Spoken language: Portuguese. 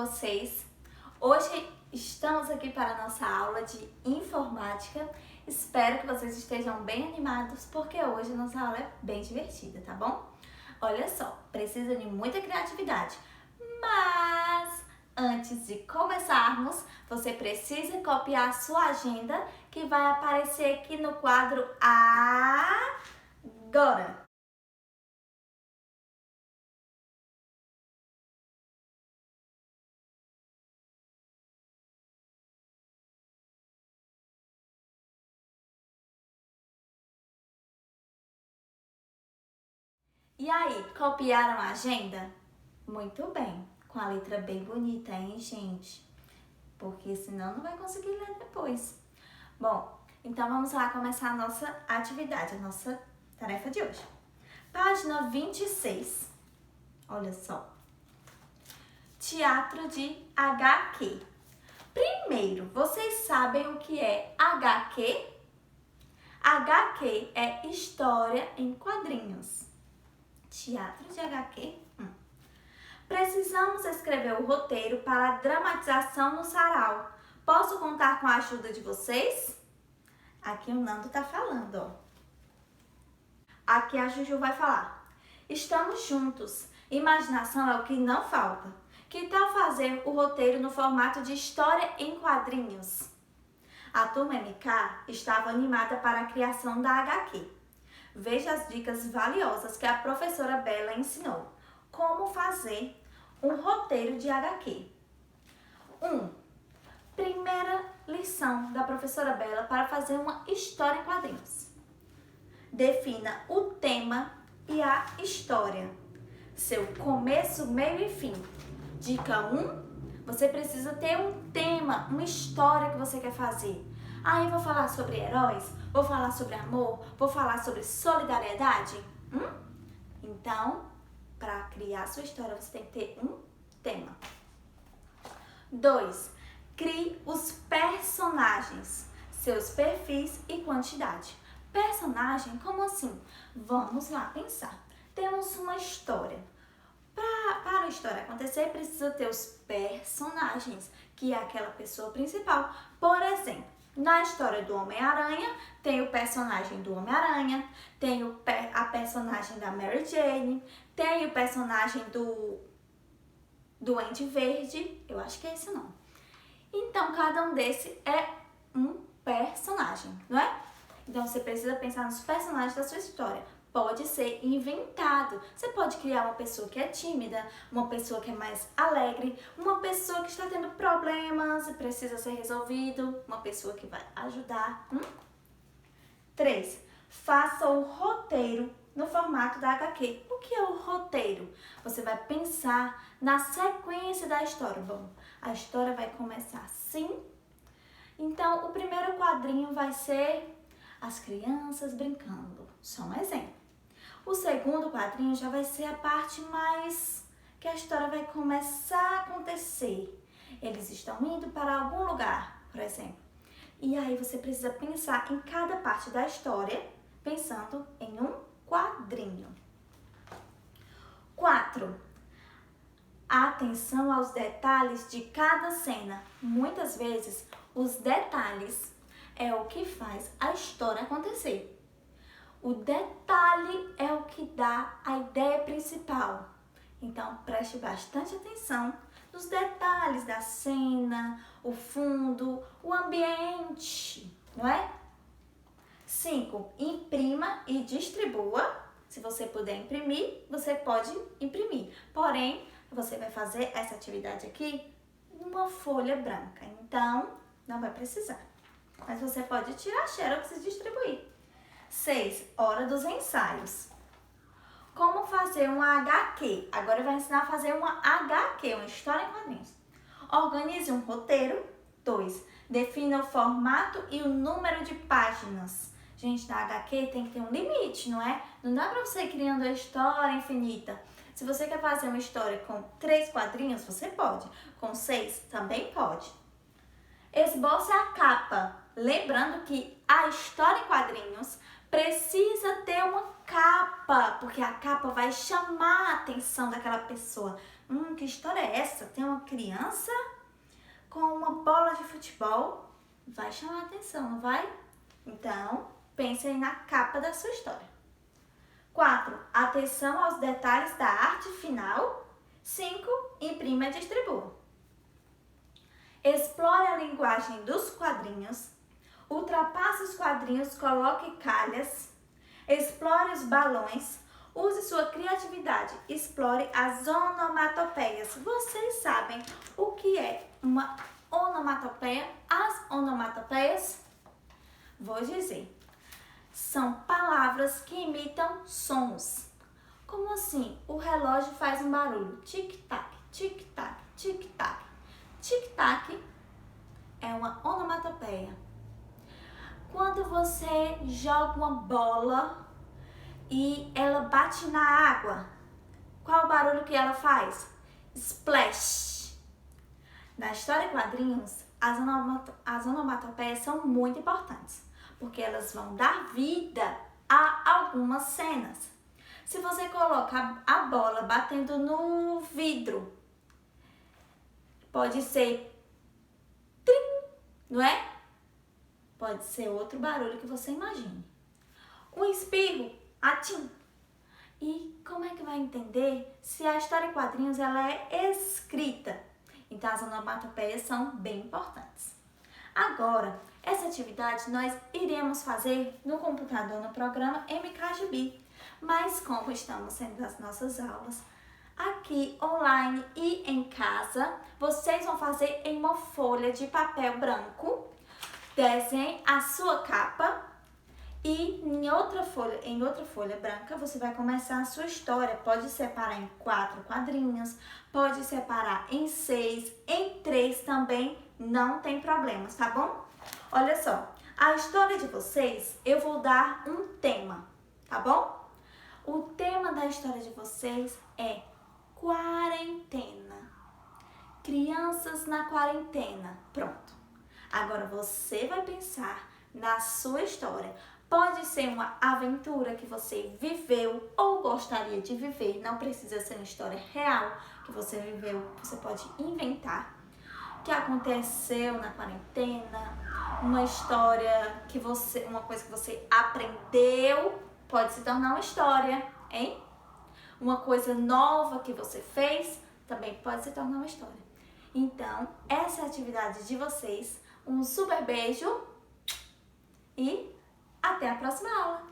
vocês? Hoje estamos aqui para a nossa aula de informática. Espero que vocês estejam bem animados, porque hoje a nossa aula é bem divertida, tá bom? Olha só, precisa de muita criatividade, mas antes de começarmos, você precisa copiar a sua agenda, que vai aparecer aqui no quadro agora. E aí, copiaram a agenda? Muito bem, com a letra bem bonita, hein, gente? Porque senão não vai conseguir ler depois. Bom, então vamos lá começar a nossa atividade, a nossa tarefa de hoje. Página 26, olha só. Teatro de HQ. Primeiro, vocês sabem o que é HQ? HQ é história em quadrinhos. Teatro de HQ? Precisamos escrever o roteiro para a dramatização no sarau. Posso contar com a ajuda de vocês? Aqui o Nando tá falando, ó. Aqui a Juju vai falar. Estamos juntos. Imaginação é o que não falta. Que tal fazer o roteiro no formato de história em quadrinhos? A turma MK estava animada para a criação da HQ. Veja as dicas valiosas que a professora Bela ensinou. Como fazer um roteiro de HQ. 1. Primeira lição da professora Bela para fazer uma história em quadrinhos. Defina o tema e a história. Seu começo, meio e fim. Dica 1. Você precisa ter um tema, uma história que você quer fazer. Ah, eu vou falar sobre heróis, vou falar sobre amor, vou falar sobre solidariedade. Então, para criar sua história, você tem que ter um tema. 2. Crie os personagens, seus perfis e quantidade. Personagem, como assim? Vamos lá pensar. Temos uma história. Para a história acontecer, precisa ter os personagens, que é aquela pessoa principal. Por exemplo, na história do Homem-Aranha, tem o personagem do Homem-Aranha, tem a personagem da Mary Jane, tem o personagem do Duende Verde, eu acho que é esse o nome. Então, cada um desse é um personagem, não é? Então, você precisa pensar nos personagens da sua história. Pode ser inventado. Você pode criar uma pessoa que é tímida, uma pessoa que é mais alegre, uma pessoa que está tendo problemas e precisa ser resolvido, uma pessoa que vai ajudar. 3. Faça o roteiro no formato da HQ. O que é o roteiro? Você vai pensar na sequência da história. Bom, a história vai começar assim. Então, o primeiro quadrinho vai ser as crianças brincando. Só um exemplo. O segundo quadrinho já vai ser a parte mais que a história vai começar a acontecer. Eles estão indo para algum lugar, por exemplo. E aí você precisa pensar em cada parte da história, pensando em um quadrinho. 4. Atenção aos detalhes de cada cena. Muitas vezes, os detalhes é o que faz a história acontecer. O detalhe é o que dá a ideia principal. Então, preste bastante atenção nos detalhes da cena, o fundo, o ambiente, não é? 5. Imprima e distribua. Se você puder imprimir, você pode imprimir. Porém, você vai fazer essa atividade aqui numa folha branca. Então, não vai precisar. Mas você pode tirar xerox e distribuir. 6. Hora dos ensaios. Como fazer uma HQ? Agora eu vou ensinar a fazer uma HQ, uma história em quadrinhos. Organize um roteiro. 2. Defina o formato e o número de páginas. Gente, na HQ tem que ter um limite, não é? Não dá pra você ir criando a história infinita. Se você quer fazer uma história com 3 quadrinhos, você pode. Com 6, também pode. Esboce a capa. Lembrando que a história em quadrinhos precisa ter uma capa. capa, porque a capa vai chamar a atenção daquela pessoa. Que história é essa? Tem uma criança com uma bola de futebol? Vai chamar a atenção, não vai? Então, pense aí na capa da sua história. 4. Atenção aos detalhes da arte final. 5. Imprima e distribua. Explore a linguagem dos quadrinhos. Ultrapasse os quadrinhos, coloque calhas. Explore os balões. Use sua criatividade. Explore as onomatopeias. Vocês sabem o que é uma onomatopeia? As onomatopeias, vou dizer, são palavras que imitam sons. Como assim? O relógio faz um barulho. Tic-tac, tic-tac, tic-tac. Tic-tac é uma onomatopeia. Quando você joga uma bola e ela bate na água, qual o barulho que ela faz? Splash. Na história em quadrinhos, as onomatopeias são muito importantes, porque elas vão dar vida a algumas cenas. Se você coloca a bola batendo no vidro, pode ser trim, não é? Pode ser outro barulho que você imagine. Um espirro, atim. E como é que vai entender se a história em quadrinhos ela é escrita? Então as onomatopeias são bem importantes. Agora, essa atividade nós iremos fazer no computador no programa MKGB. Mas como estamos sendo as nossas aulas aqui online e em casa, vocês vão fazer em uma folha de papel branco. Desenhe a sua capa e em outra folha branca você vai começar a sua história. Pode separar em 4 quadrinhos, pode separar em 6, em 3 também, não tem problemas, tá bom? Olha só, a história de vocês eu vou dar um tema, tá bom? O tema da história de vocês é quarentena. Crianças na quarentena. Pronto. Agora você vai pensar na sua história. Pode ser uma aventura que você viveu ou gostaria de viver. Não precisa ser uma história real que você viveu. Você pode inventar. O que aconteceu na quarentena. Uma história que uma coisa que você aprendeu. Pode se tornar uma história, hein? Uma coisa nova que você fez também pode se tornar uma história. Então, essa é a atividade de vocês. Um super beijo e até a próxima aula!